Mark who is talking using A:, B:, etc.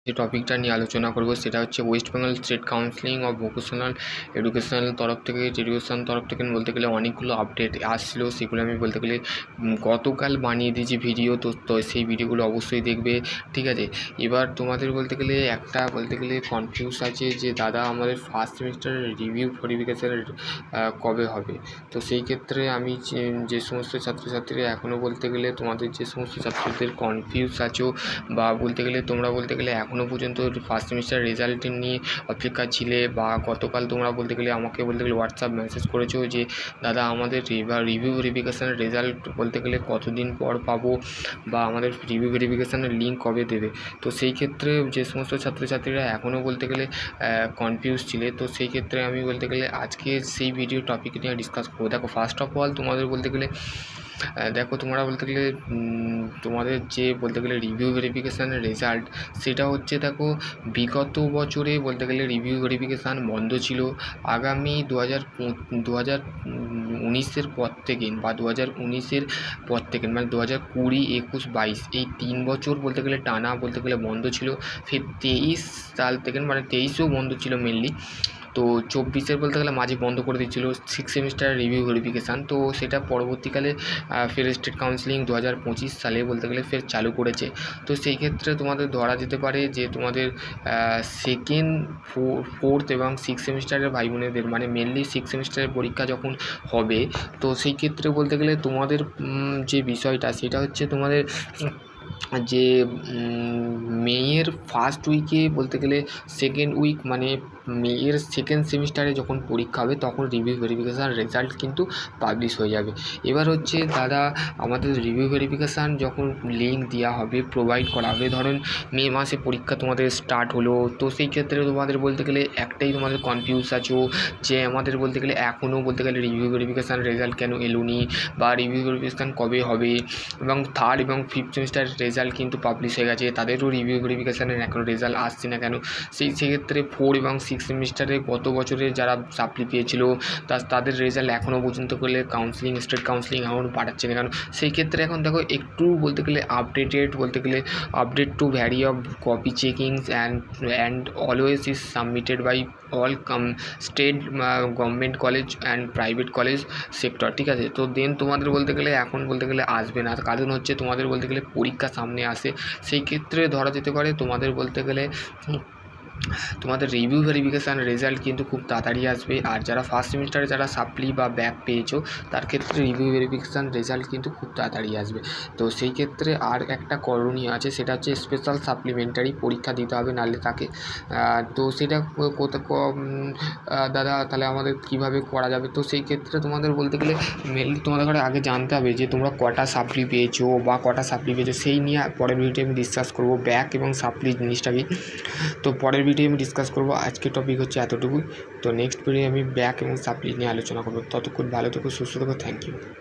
A: যে টপিকটা নিয়ে আলোচনা করব সেটা হচ্ছে West Bengal state counselling of vocational educational তরফ থেকে বলতে গেলে অনেকগুলো আপডেট আসছিলো, সেগুলো আমি বলতে গেলে গতকাল বানিয়ে দিয়েছি ভিডিও। তো সেই ভিডিওগুলো অবশ্যই দেখবে, ঠিক আছে। এবার তোমাদের বলতে গেলে কনফিউজ আছে যে দাদা আমাদের ফার্স্ট সেমিস্টারের রিভিউ ভেরিফিকেশান কবে হবে। তো সেই ক্ষেত্রে আমি যে সমস্ত ছাত্রছাত্রীরা এখনও বলতে গেলে তোমাদের যে সমস্ত ছাত্রদের কনফিউজ আছো বা বলতে গেলে তোমরা বলতে গেলে এখনও পর্যন্ত ফার্স্ট সেমিস্টার রেজাল্ট নিয়ে অপেক্ষা ছিলে, বা গতকাল তোমরা বলতে গেলে আমাকে বলতে গেলে হোয়াটসঅ্যাপ মেসেজ করেছো যে দাদা আমাদের রিভিউ ভেরিফিকেশানের রেজাল্ট বলতে গেলে কতদিন পর পাবো, বা আমাদের রিভিউ ভেরিফিকেশানের লিঙ্ক কবে দেবে। তো সেই ক্ষেত্রে যে সমস্ত ছাত্রছাত্রীরা এখনও বলতে গেলে কনফিউজ ছিলে, তো সেই ক্ষেত্রে আমি বলতে গেলে আজকে সেই ভিডিও টপিক নিয়ে ডিসকাস করবো। দেখো, ফার্স্ট অফ অল তোমাদের বলতে গেলে তোমরা বলতে গেলে তোমাদের যে বলতে গেলে রিভিউ ভেরিফিকেশানের রেজাল্ট, সেটা হচ্ছে দেখো বিগত বছরে বলতে গেলে রিভিউ ভেরিফিকেশান বন্ধ ছিল। আগামী 2019-এর পর থেকে বা 2019-এর পর থেকে মানে 2020, 21, 22 এই 3 বছর বলতে গেলে টানা বলতে গেলে বন্ধ ছিল। ফের 23 সাল থেকে মানে 23-এও বন্ধ ছিল মেনলি। তো 24-এর বলতে গেলে মাঝে বন্ধ করে দিচ্ছিলো সিক্স সেমিস্টার রিভিউ ভেরিফিকেশান। তো সেটা পরবর্তীকালে ফের স্টেট কাউন্সিলিং 2025 সালে বলতে গেলে ফের চালু করেছে। তো সেই ক্ষেত্রে তোমাদের ধরা যেতে পারে যে তোমাদের সেকেন্ড, ফোর্থ এবং সিক্স সেমিস্টারের ভাই বোনেদের মানে মেনলি সিক্স সেমিস্টারের পরীক্ষা যখন হবে, তো সেই ক্ষেত্রে বলতে গেলে তোমাদের যে বিষয়টা সেটা হচ্ছে তোমাদের যে মেয়ের ফার্স্ট উইকে বলতে গেলে সেকেন্ড উইক মানে মেয়ের সেকেন্ড সেমিস্টারে যখন পরীক্ষা হবে তখন রিভিউ ভেরিফিকেশান রেজাল্ট কিন্তু পাবলিশ হয়ে যাবে। এবার হচ্ছে দাদা আমাদের রিভিউ ভেরিফিকেশান যখন লিঙ্ক দেওয়া হবে, প্রোভাইড করা হবে, ধরুন মে মাসে পরীক্ষা তোমাদের স্টার্ট হলো, তো সেই ক্ষেত্রে তোমাদের বলতে গেলে একটাই তোমাদের কনফিউজ আছো যে আমাদের বলতে গেলে এখনও বলতে গেলে রিভিউ ভেরিফিকেশান রেজাল্ট কেন এলো নি, বা রিভিউ ভেরিফিকেশান কবে হবে। এবং থার্ড এবং ফিফথ সেমিস্টার রেজাল্ট কিন্তু পাবলিশ হয়ে গেছে, তাদেরও রিভিউ ভেরিফিকেশানের এখনও রেজাল্ট আসছে না কেন। সেক্ষেত্রে ফোর এবং সিক্স সেমিস্টারে গত বছরে যারা সাপ্লি পেয়েছিল তাদের রেজাল্ট এখনও পর্যন্ত করলে স্টেট কাউন্সিলিং এখনও পাঠাচ্ছে না কেন। সেই ক্ষেত্রে এখন দেখো একটু বলতে গেলে update to very of copy checkings and always is submitted by all state government college and private college sector, ঠিক আছে। তো দেন তোমাদের বলতে গেলে এখন বলতে গেলে আসবে না, কারণ হচ্ছে তোমাদের বলতে গেলে পরীক্ষা সামনে আসে। সেই ক্ষেত্রে ধরা যেতে পারে তোমাদের বলতে গেলে তোমাদের রিভিউ ভেরিফিকেশান রেজাল্ট কিন্তু খুব তাড়াতাড়ি আসবে। আর যারা ফার্স্ট সেমিস্টারে যারা সাপ্লি বা ব্যাক পেয়েছো তার ক্ষেত্রে রিভিউ ভেরিফিকেশান রেজাল্ট কিন্তু খুব তাড়াতাড়ি আসবে। তো সেই ক্ষেত্রে আর একটা করণীয় আছে, সেটা হচ্ছে স্পেশাল সাপ্লিমেন্টারি পরীক্ষা দিতে হবে, নাহলে তাকে তো সেটা দাদা তাহলে আমাদের কীভাবে করা যাবে। তো সেই ক্ষেত্রে তোমাদের বলতে গেলে মেনলি তোমাদের ঘরে আগে জানতে হবে যে তোমরা কটা সাপ্লি পেয়েছো বা কটা সাপ্লি পেয়েছো, সেই নিয়ে পরের ভিডিওতে আমি ডিসকাস করবো ব্যাক এবং সাপ্লি জিনিসটাকে। তো পরের ভিডিও আমি ডিসকাস করবো, আজকের টপিক হচ্ছে এতটুকুই। তো নেক্সট ভিডিও আমি ব্যাক এবং সাপ্লি নিয়ে আলোচনা করবো। ততক্ষণ ভালো থেকো, সুস্থ থেকো, থ্যাংক ইউ।